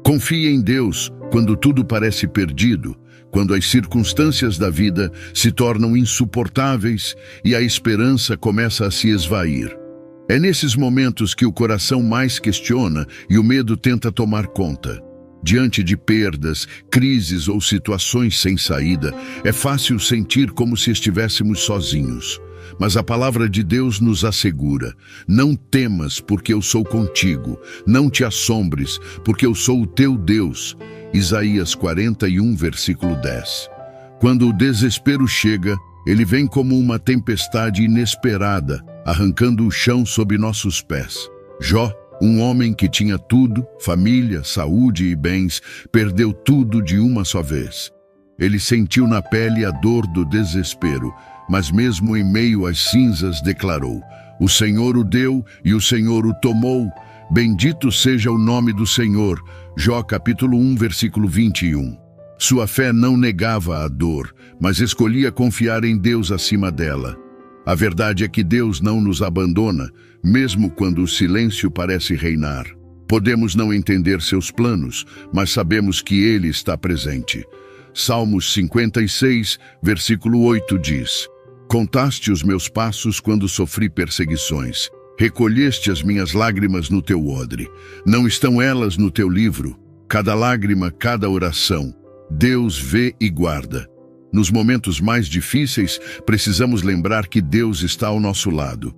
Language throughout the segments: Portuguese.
Confie em Deus quando tudo parece perdido, quando as circunstâncias da vida se tornam insuportáveis e a esperança começa a se esvair. É nesses momentos que o coração mais questiona e o medo tenta tomar conta. Diante de perdas, crises ou situações sem saída, é fácil sentir como se estivéssemos sozinhos. Mas a palavra de Deus nos assegura: não temas, porque eu sou contigo. Não te assombres, porque eu sou o teu Deus. Isaías 41, versículo 10. Quando o desespero chega, ele vem como uma tempestade inesperada, arrancando o chão sob nossos pés. Jó, um homem que tinha tudo, família, saúde e bens, perdeu tudo de uma só vez. Ele sentiu na pele a dor do desespero, mas mesmo em meio às cinzas declarou: o Senhor o deu e o Senhor o tomou. Bendito seja o nome do Senhor. Jó capítulo 1, versículo 21. Sua fé não negava a dor, mas escolhia confiar em Deus acima dela. A verdade é que Deus não nos abandona, mesmo quando o silêncio parece reinar. Podemos não entender seus planos, mas sabemos que Ele está presente. Salmos 56, versículo 8 diz: contaste os meus passos quando sofri perseguições. Recolheste as minhas lágrimas no teu odre. Não estão elas no teu livro? Cada lágrima, cada oração, Deus vê e guarda. Nos momentos mais difíceis, precisamos lembrar que Deus está ao nosso lado.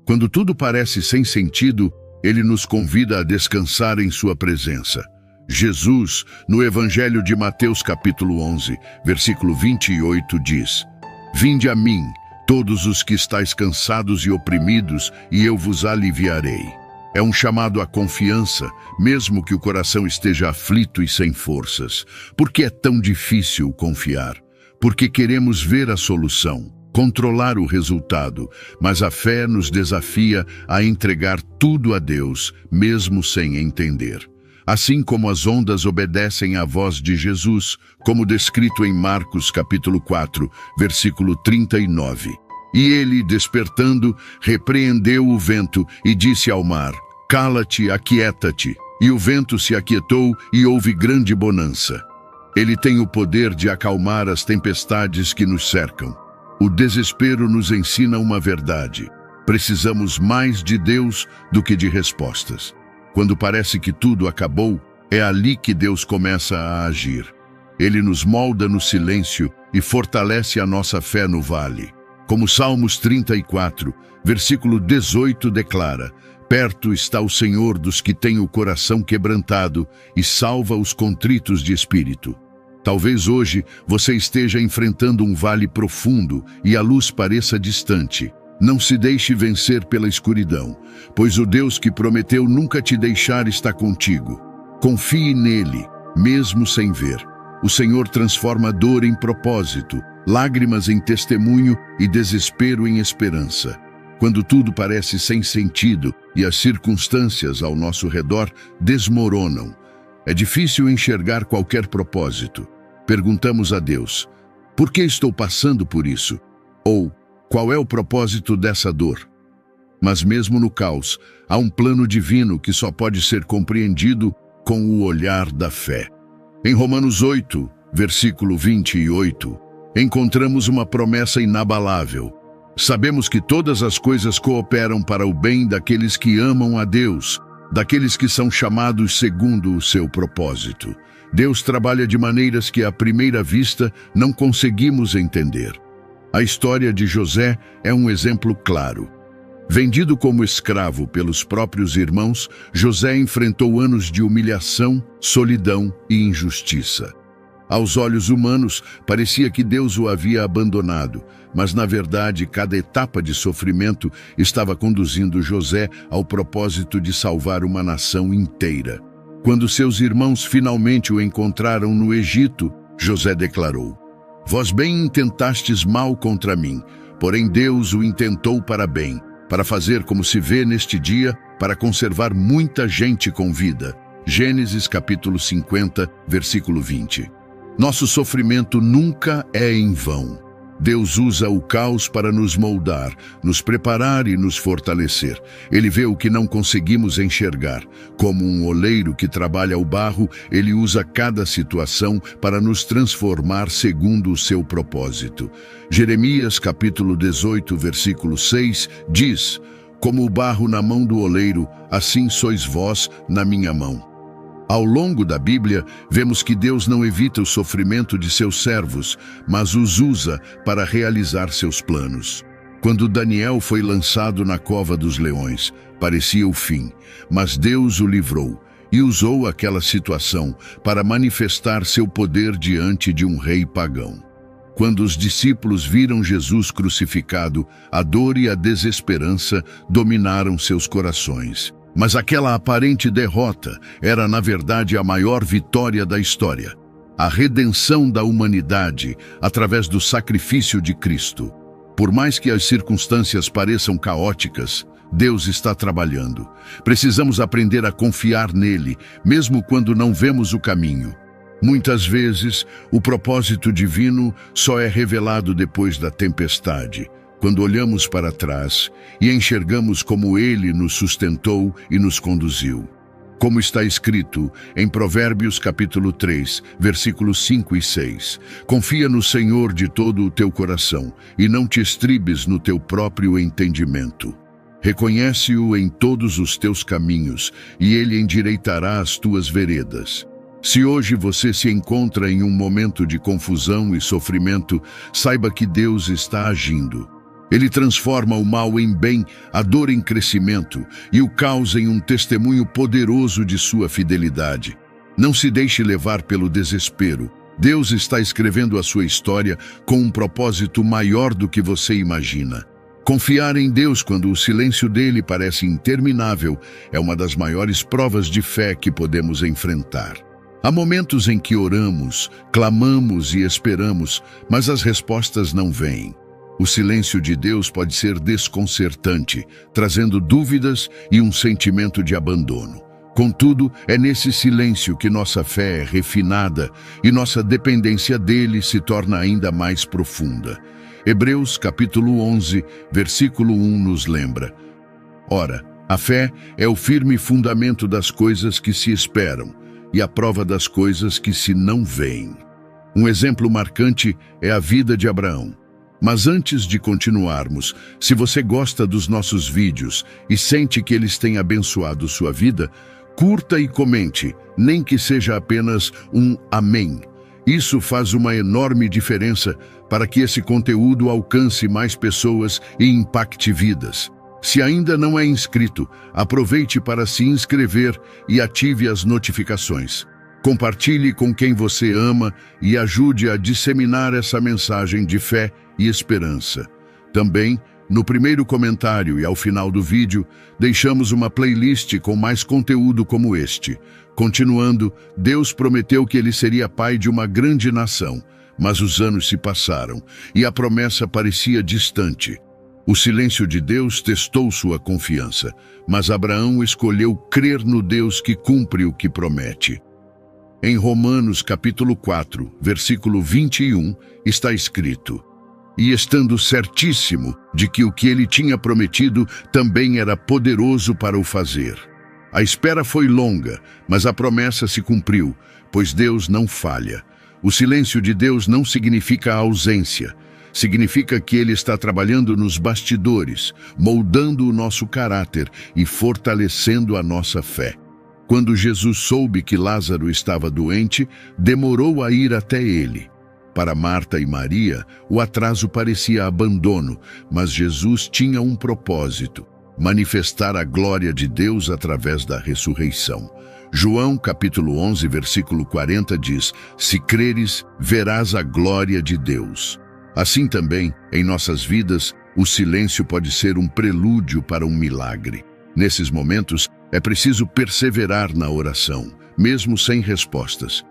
Quando tudo parece sem sentido, Ele nos convida a descansar em sua presença. Jesus, no Evangelho de Mateus capítulo 11, versículo 28, diz: vinde a mim, todos os que estáis cansados e oprimidos, e eu vos aliviarei. É um chamado à confiança, mesmo que o coração esteja aflito e sem forças. Por que é tão difícil confiar? Porque queremos ver a solução, controlar o resultado, mas a fé nos desafia a entregar tudo a Deus, mesmo sem entender. Assim como as ondas obedecem à voz de Jesus, como descrito em Marcos capítulo 4, versículo 39. E ele, despertando, repreendeu o vento e disse ao mar: cala-te, aquieta-te. E o vento se aquietou e houve grande bonança. Ele tem o poder de acalmar as tempestades que nos cercam. O desespero nos ensina uma verdade: precisamos mais de Deus do que de respostas. Quando parece que tudo acabou, é ali que Deus começa a agir. Ele nos molda no silêncio e fortalece a nossa fé no vale. Como Salmos 34, versículo 18 declara: perto está o Senhor dos que têm o coração quebrantado e salva os contritos de espírito. Talvez hoje você esteja enfrentando um vale profundo e a luz pareça distante. Não se deixe vencer pela escuridão, pois o Deus que prometeu nunca te deixar está contigo. Confie nele, mesmo sem ver. O Senhor transforma dor em propósito, lágrimas em testemunho e desespero em esperança. Quando tudo parece sem sentido e as circunstâncias ao nosso redor desmoronam, é difícil enxergar qualquer propósito. Perguntamos a Deus: por que estou passando por isso? Ou, qual é o propósito dessa dor? Mas mesmo no caos, há um plano divino que só pode ser compreendido com o olhar da fé. Em Romanos 8, versículo 28, encontramos uma promessa inabalável. Sabemos que todas as coisas cooperam para o bem daqueles que amam a Deus, daqueles que são chamados segundo o seu propósito. Deus trabalha de maneiras que à primeira vista não conseguimos entender. A história de José é um exemplo claro. Vendido como escravo pelos próprios irmãos, José enfrentou anos de humilhação, solidão e injustiça. Aos olhos humanos, parecia que Deus o havia abandonado, mas na verdade cada etapa de sofrimento estava conduzindo José ao propósito de salvar uma nação inteira. Quando seus irmãos finalmente o encontraram no Egito, José declarou: vós bem intentastes mal contra mim, porém Deus o intentou para bem, para fazer como se vê neste dia, para conservar muita gente com vida. Gênesis capítulo 50, versículo 20. Nosso sofrimento nunca é em vão. Deus usa o caos para nos moldar, nos preparar e nos fortalecer. Ele vê o que não conseguimos enxergar. Como um oleiro que trabalha o barro, ele usa cada situação para nos transformar segundo o seu propósito. Jeremias capítulo 18, versículo 6, diz: Como o barro na mão do oleiro, assim sois vós na minha mão. Ao longo da Bíblia, vemos que Deus não evita o sofrimento de seus servos, mas os usa para realizar seus planos. Quando Daniel foi lançado na cova dos leões, parecia o fim, mas Deus o livrou e usou aquela situação para manifestar seu poder diante de um rei pagão. Quando os discípulos viram Jesus crucificado, a dor e a desesperança dominaram seus corações. Mas aquela aparente derrota era, na verdade, a maior vitória da história. A redenção da humanidade através do sacrifício de Cristo. Por mais que as circunstâncias pareçam caóticas, Deus está trabalhando. Precisamos aprender a confiar nele, mesmo quando não vemos o caminho. Muitas vezes, o propósito divino só é revelado depois da tempestade. Quando olhamos para trás e enxergamos como Ele nos sustentou e nos conduziu. Como está escrito em Provérbios capítulo 3, versículos 5 e 6. Confia no Senhor de todo o teu coração e não te estribes no teu próprio entendimento. Reconhece-o em todos os teus caminhos e Ele endireitará as tuas veredas. Se hoje você se encontra em um momento de confusão e sofrimento, saiba que Deus está agindo. Ele transforma o mal em bem, a dor em crescimento e o caos em um testemunho poderoso de sua fidelidade. Não se deixe levar pelo desespero. Deus está escrevendo a sua história com um propósito maior do que você imagina. Confiar em Deus quando o silêncio dele parece interminável é uma das maiores provas de fé que podemos enfrentar. Há momentos em que oramos, clamamos e esperamos, mas as respostas não vêm. O silêncio de Deus pode ser desconcertante, trazendo dúvidas e um sentimento de abandono. Contudo, é nesse silêncio que nossa fé é refinada e nossa dependência dele se torna ainda mais profunda. Hebreus capítulo 11, versículo 1 nos lembra: Ora, a fé é o firme fundamento das coisas que se esperam e a prova das coisas que se não veem. Um exemplo marcante é a vida de Abraão. Mas antes de continuarmos, se você gosta dos nossos vídeos e sente que eles têm abençoado sua vida, curta e comente, nem que seja apenas um amém. Isso faz uma enorme diferença para que esse conteúdo alcance mais pessoas e impacte vidas. Se ainda não é inscrito, aproveite para se inscrever e ative as notificações. Compartilhe com quem você ama e ajude a disseminar essa mensagem de fé e esperança. Também, no primeiro comentário e ao final do vídeo, deixamos uma playlist com mais conteúdo como este. Continuando, Deus prometeu que ele seria pai de uma grande nação, mas os anos se passaram e a promessa parecia distante. O silêncio de Deus testou sua confiança, mas Abraão escolheu crer no Deus que cumpre o que promete. Em Romanos capítulo 4, versículo 21, está escrito: E estando certíssimo de que o que ele tinha prometido também era poderoso para o fazer. A espera foi longa, mas a promessa se cumpriu, pois Deus não falha. O silêncio de Deus não significa ausência. Significa que Ele está trabalhando nos bastidores, moldando o nosso caráter e fortalecendo a nossa fé. Quando Jesus soube que Lázaro estava doente, demorou a ir até ele. Para Marta e Maria, o atraso parecia abandono, mas Jesus tinha um propósito: manifestar a glória de Deus através da ressurreição. João capítulo 11, versículo 40 diz: Se creres, verás a glória de Deus. Assim também, em nossas vidas, o silêncio pode ser um prelúdio para um milagre. Nesses momentos, é preciso perseverar na oração, mesmo sem respostas.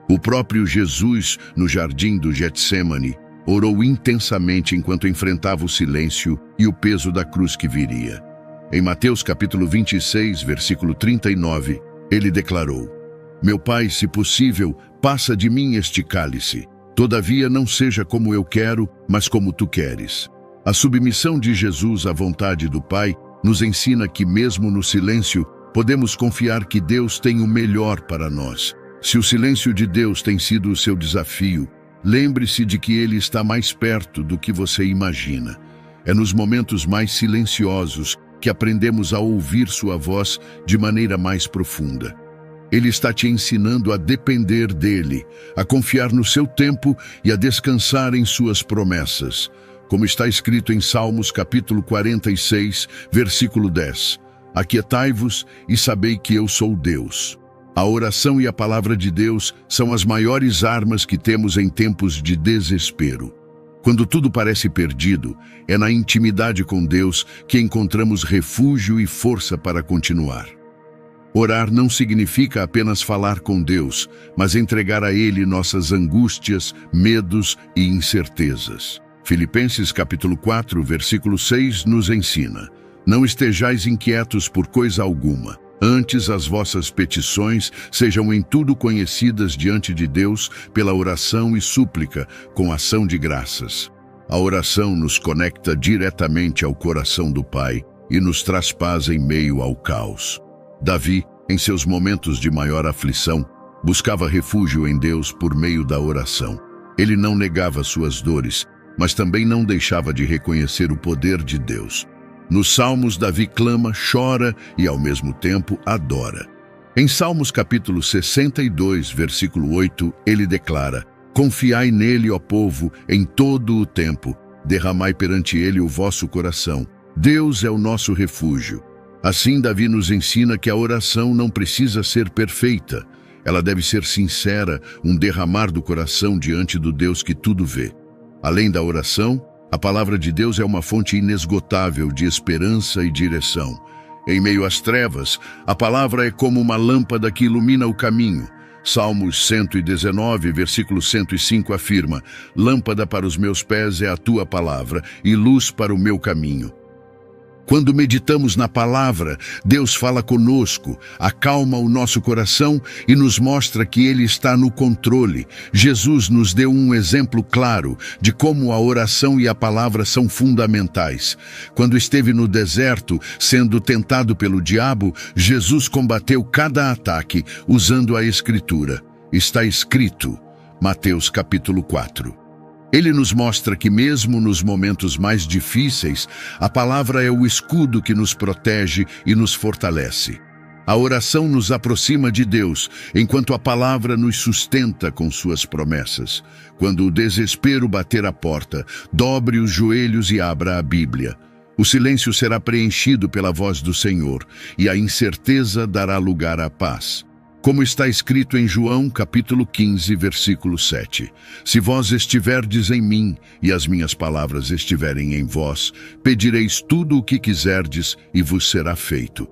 O próprio Jesus, no jardim do Getsêmani, orou intensamente enquanto enfrentava o silêncio e o peso da cruz que viria. Em Mateus capítulo 26, versículo 39, ele declarou: Meu Pai, se possível, passa de mim este cálice. Todavia, não seja como eu quero, mas como tu queres. A submissão de Jesus à vontade do Pai nos ensina que, mesmo no silêncio, podemos confiar que Deus tem o melhor para nós. Se o silêncio de Deus tem sido o seu desafio, lembre-se de que Ele está mais perto do que você imagina. É nos momentos mais silenciosos que aprendemos a ouvir sua voz de maneira mais profunda. Ele está te ensinando a depender dele, a confiar no seu tempo e a descansar em suas promessas. Como está escrito em Salmos capítulo 46, versículo 10. Aquietai-vos e sabei que eu sou Deus. A oração e a palavra de Deus são as maiores armas que temos em tempos de desespero. Quando tudo parece perdido, é na intimidade com Deus que encontramos refúgio e força para continuar. Orar não significa apenas falar com Deus, mas entregar a Ele nossas angústias, medos e incertezas. Filipenses capítulo 4, versículo 6 nos ensina: não estejais inquietos por coisa alguma. Antes as vossas petições sejam em tudo conhecidas diante de Deus pela oração e súplica, com ação de graças. A oração nos conecta diretamente ao coração do Pai e nos traz paz em meio ao caos. Davi, em seus momentos de maior aflição, buscava refúgio em Deus por meio da oração. Ele não negava suas dores, mas também não deixava de reconhecer o poder de Deus. Nos Salmos, Davi clama, chora e, ao mesmo tempo, adora. Em Salmos capítulo 62, versículo 8, ele declara: confiai nele, ó povo, em todo o tempo, derramai perante ele o vosso coração. Deus é o nosso refúgio. Assim, Davi nos ensina que a oração não precisa ser perfeita. Ela deve ser sincera, um derramar do coração diante do Deus que tudo vê. Além da oração, a palavra de Deus é uma fonte inesgotável de esperança e direção. Em meio às trevas, a palavra é como uma lâmpada que ilumina o caminho. Salmos 119, versículo 105 afirma: lâmpada para os meus pés é a tua palavra e luz para o meu caminho. Quando meditamos na palavra, Deus fala conosco, acalma o nosso coração e nos mostra que Ele está no controle. Jesus nos deu um exemplo claro de como a oração e a palavra são fundamentais. Quando esteve no deserto, sendo tentado pelo diabo, Jesus combateu cada ataque usando a Escritura. Está escrito, Mateus capítulo 4. Ele nos mostra que mesmo nos momentos mais difíceis, a palavra é o escudo que nos protege e nos fortalece. A oração nos aproxima de Deus, enquanto a palavra nos sustenta com suas promessas. Quando o desespero bater a porta, dobre os joelhos e abra a Bíblia. O silêncio será preenchido pela voz do Senhor, e a incerteza dará lugar à paz. Como está escrito em João, capítulo 15, versículo 7. Se vós estiverdes em mim e as minhas palavras estiverem em vós, pedireis tudo o que quiserdes e vos será feito.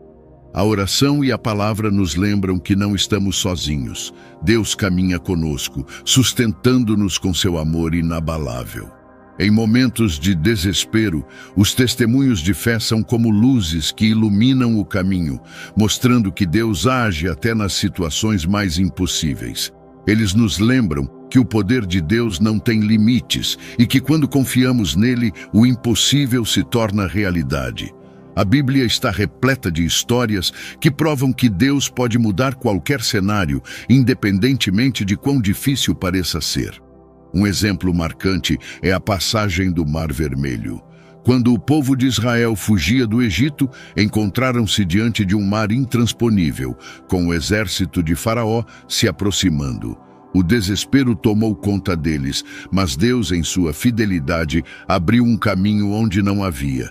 A oração e a palavra nos lembram que não estamos sozinhos. Deus caminha conosco, sustentando-nos com seu amor inabalável. Em momentos de desespero, os testemunhos de fé são como luzes que iluminam o caminho, mostrando que Deus age até nas situações mais impossíveis. Eles nos lembram que o poder de Deus não tem limites e que quando confiamos nele, o impossível se torna realidade. A Bíblia está repleta de histórias que provam que Deus pode mudar qualquer cenário, independentemente de quão difícil pareça ser. Um exemplo marcante é a passagem do Mar Vermelho. Quando o povo de Israel fugia do Egito, encontraram-se diante de um mar intransponível, com o exército de Faraó se aproximando. O desespero tomou conta deles, mas Deus, em sua fidelidade, abriu um caminho onde não havia.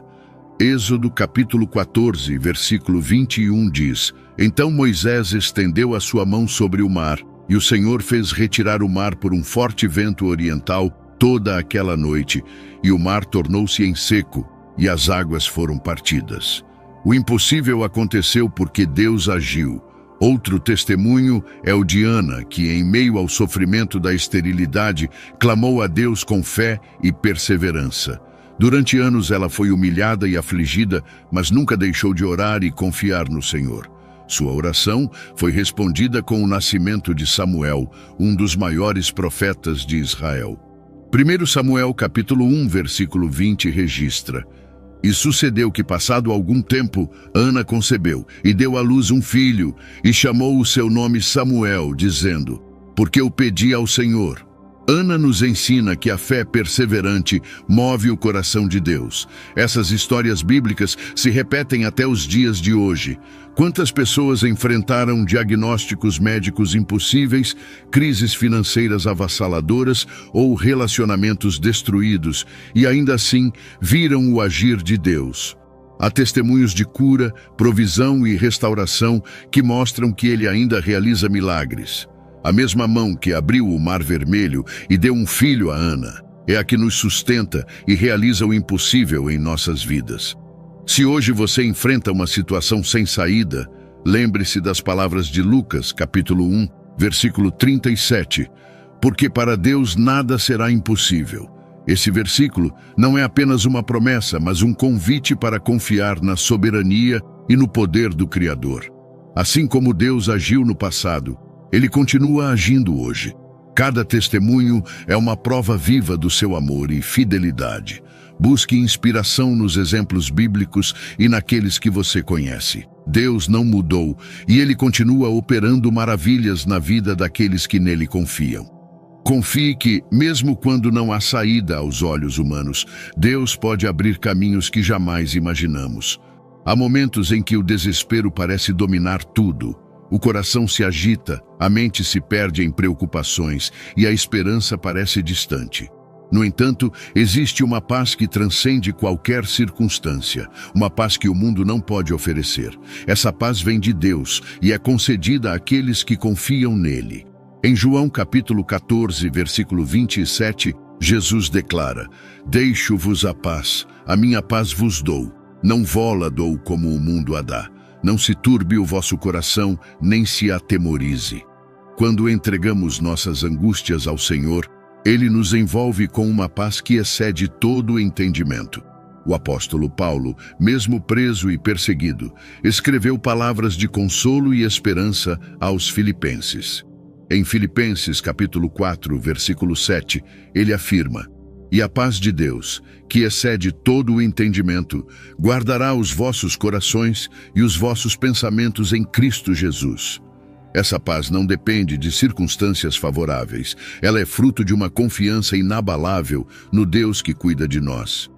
Êxodo capítulo 14, versículo 21 diz: Então Moisés estendeu a sua mão sobre o mar, e o Senhor fez retirar o mar por um forte vento oriental toda aquela noite, e o mar tornou-se em seco, e as águas foram partidas. O impossível aconteceu porque Deus agiu. Outro testemunho é o de Ana, que, em meio ao sofrimento da esterilidade, clamou a Deus com fé e perseverança. Durante anos ela foi humilhada e afligida, mas nunca deixou de orar e confiar no Senhor. Sua oração foi respondida com o nascimento de Samuel, um dos maiores profetas de Israel. 1 Samuel capítulo 1, versículo 20 registra: E sucedeu que, passado algum tempo, Ana concebeu e deu à luz um filho, e chamou o seu nome Samuel, dizendo: Porque eu pedi ao Senhor. Ana nos ensina que a fé perseverante move o coração de Deus. Essas histórias bíblicas se repetem até os dias de hoje. Quantas pessoas enfrentaram diagnósticos médicos impossíveis, crises financeiras avassaladoras ou relacionamentos destruídos, e ainda assim viram o agir de Deus. Há testemunhos de cura, provisão e restauração que mostram que Ele ainda realiza milagres. A mesma mão que abriu o Mar Vermelho e deu um filho a Ana é a que nos sustenta e realiza o impossível em nossas vidas. Se hoje você enfrenta uma situação sem saída, lembre-se das palavras de Lucas, capítulo 1, versículo 37. Porque para Deus nada será impossível. Esse versículo não é apenas uma promessa, mas um convite para confiar na soberania e no poder do Criador. Assim como Deus agiu no passado, Ele continua agindo hoje. Cada testemunho é uma prova viva do seu amor e fidelidade. Busque inspiração nos exemplos bíblicos e naqueles que você conhece. Deus não mudou e Ele continua operando maravilhas na vida daqueles que nele confiam. Confie que, mesmo quando não há saída aos olhos humanos, Deus pode abrir caminhos que jamais imaginamos. Há momentos em que o desespero parece dominar tudo. O coração se agita, a mente se perde em preocupações e a esperança parece distante. No entanto, existe uma paz que transcende qualquer circunstância, uma paz que o mundo não pode oferecer. Essa paz vem de Deus e é concedida àqueles que confiam nele. Em João capítulo 14, versículo 27, Jesus declara: Deixo-vos a minha paz vos dou, não vou-la dou como o mundo a dá. Não se turbe o vosso coração, nem se atemorize. Quando entregamos nossas angústias ao Senhor, Ele nos envolve com uma paz que excede todo o entendimento. O apóstolo Paulo, mesmo preso e perseguido, escreveu palavras de consolo e esperança aos filipenses. Em Filipenses capítulo 4, versículo 7, ele afirma: E a paz de Deus, que excede todo o entendimento, guardará os vossos corações e os vossos pensamentos em Cristo Jesus. Essa paz não depende de circunstâncias favoráveis. Ela é fruto de uma confiança inabalável no Deus que cuida de nós.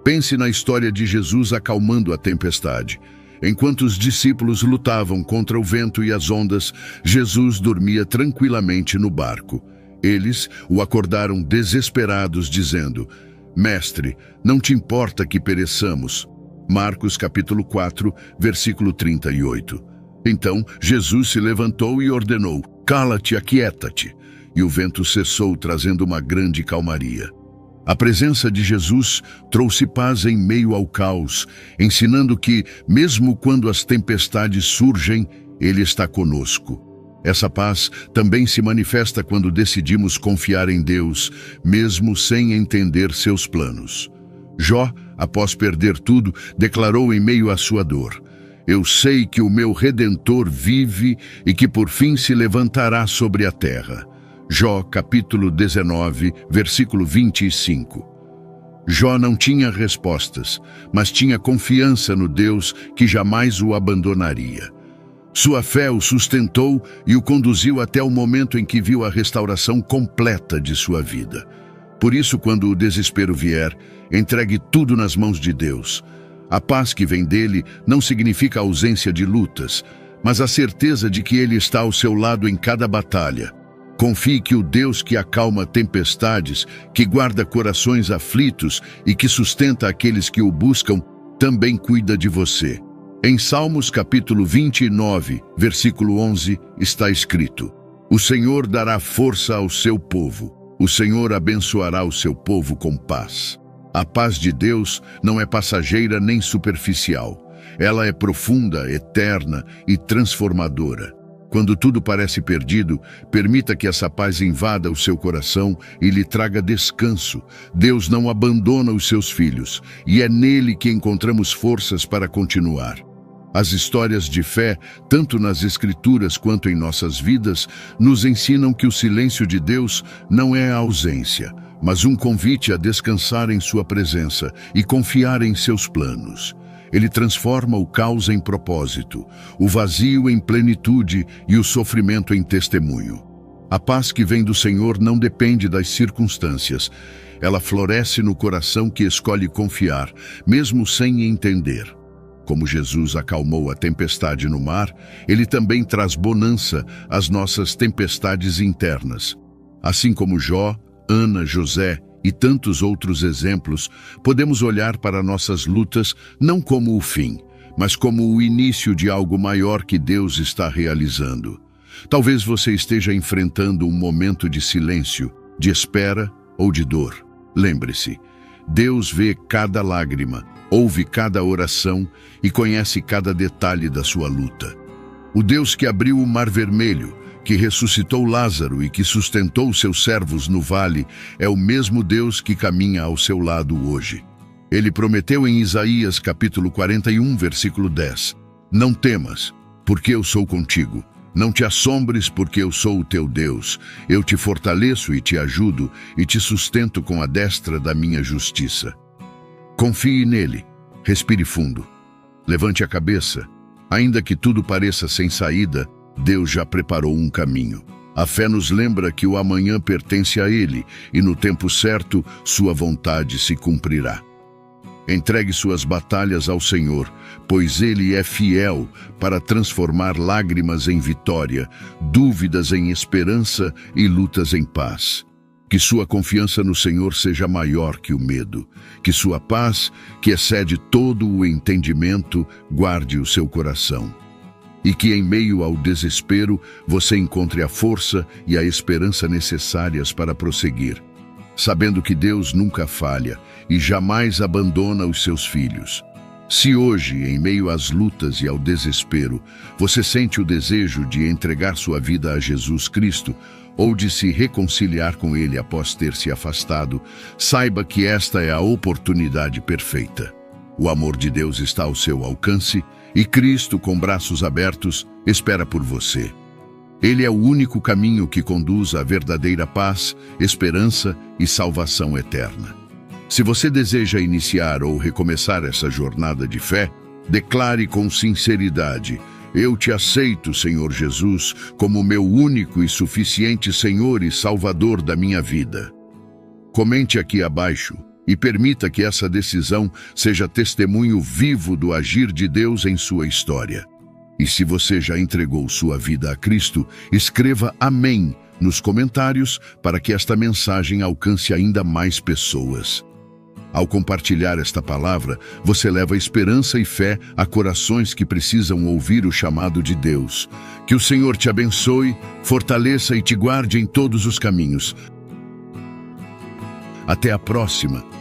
Pense na história de Jesus acalmando a tempestade. Enquanto os discípulos lutavam contra o vento e as ondas, Jesus dormia tranquilamente no barco. Eles o acordaram desesperados, dizendo: Mestre, não te importa que pereçamos? Marcos capítulo 4, versículo 38. Então Jesus se levantou e ordenou: Cala-te, aquieta-te. E o vento cessou, trazendo uma grande calmaria. A presença de Jesus trouxe paz em meio ao caos, ensinando que, mesmo quando as tempestades surgem, Ele está conosco. Essa paz também se manifesta quando decidimos confiar em Deus, mesmo sem entender seus planos. Jó, após perder tudo, declarou em meio à sua dor: Eu sei que o meu Redentor vive e que por fim se levantará sobre a terra. Jó, capítulo 19, versículo 25. Jó não tinha respostas, mas tinha confiança no Deus que jamais o abandonaria. Sua fé o sustentou e o conduziu até o momento em que viu a restauração completa de sua vida. Por isso, quando o desespero vier, entregue tudo nas mãos de Deus. A paz que vem dele não significa a ausência de lutas, mas a certeza de que Ele está ao seu lado em cada batalha. Confie que o Deus que acalma tempestades, que guarda corações aflitos e que sustenta aqueles que o buscam, também cuida de você. Em Salmos capítulo 29, versículo 11, está escrito: O Senhor dará força ao seu povo. O Senhor abençoará o seu povo com paz. A paz de Deus não é passageira nem superficial. Ela é profunda, eterna e transformadora. Quando tudo parece perdido, permita que essa paz invada o seu coração e lhe traga descanso. Deus não abandona os seus filhos, e é nele que encontramos forças para continuar. As histórias de fé, tanto nas Escrituras quanto em nossas vidas, nos ensinam que o silêncio de Deus não é a ausência, mas um convite a descansar em sua presença e confiar em seus planos. Ele transforma o caos em propósito, o vazio em plenitude e o sofrimento em testemunho. A paz que vem do Senhor não depende das circunstâncias. Ela floresce no coração que escolhe confiar, mesmo sem entender. Como Jesus acalmou a tempestade no mar, Ele também traz bonança às nossas tempestades internas. Assim como Jó, Ana, José e tantos outros exemplos, podemos olhar para nossas lutas não como o fim, mas como o início de algo maior que Deus está realizando. Talvez você esteja enfrentando um momento de silêncio, de espera ou de dor. Lembre-se, Deus vê cada lágrima, ouve cada oração e conhece cada detalhe da sua luta. O Deus que abriu o Mar Vermelho, que ressuscitou Lázaro e que sustentou seus servos no vale, é o mesmo Deus que caminha ao seu lado hoje. Ele prometeu em Isaías capítulo 41, versículo 10: Não temas, porque eu sou contigo. Não te assombres, porque eu sou o teu Deus. Eu te fortaleço e te ajudo e te sustento com a destra da minha justiça. Confie nele, respire fundo, levante a cabeça. Ainda que tudo pareça sem saída, Deus já preparou um caminho. A fé nos lembra que o amanhã pertence a Ele e no tempo certo sua vontade se cumprirá. Entregue suas batalhas ao Senhor, pois Ele é fiel para transformar lágrimas em vitória, dúvidas em esperança e lutas em paz. Que sua confiança no Senhor seja maior que o medo. Que sua paz, que excede todo o entendimento, guarde o seu coração. E que em meio ao desespero você encontre a força e a esperança necessárias para prosseguir, sabendo que Deus nunca falha e jamais abandona os seus filhos. Se hoje, em meio às lutas e ao desespero, você sente o desejo de entregar sua vida a Jesus Cristo ou de se reconciliar com Ele após ter se afastado, saiba que esta é a oportunidade perfeita. O amor de Deus está ao seu alcance e Cristo, com braços abertos, espera por você. Ele é o único caminho que conduz à verdadeira paz, esperança e salvação eterna. Se você deseja iniciar ou recomeçar essa jornada de fé, declare com sinceridade: Eu te aceito, Senhor Jesus, como meu único e suficiente Senhor e Salvador da minha vida. Comente aqui abaixo e permita que essa decisão seja testemunho vivo do agir de Deus em sua história. E se você já entregou sua vida a Cristo, escreva Amém nos comentários para que esta mensagem alcance ainda mais pessoas. Ao compartilhar esta palavra, você leva esperança e fé a corações que precisam ouvir o chamado de Deus. Que o Senhor te abençoe, fortaleça e te guarde em todos os caminhos. Até a próxima!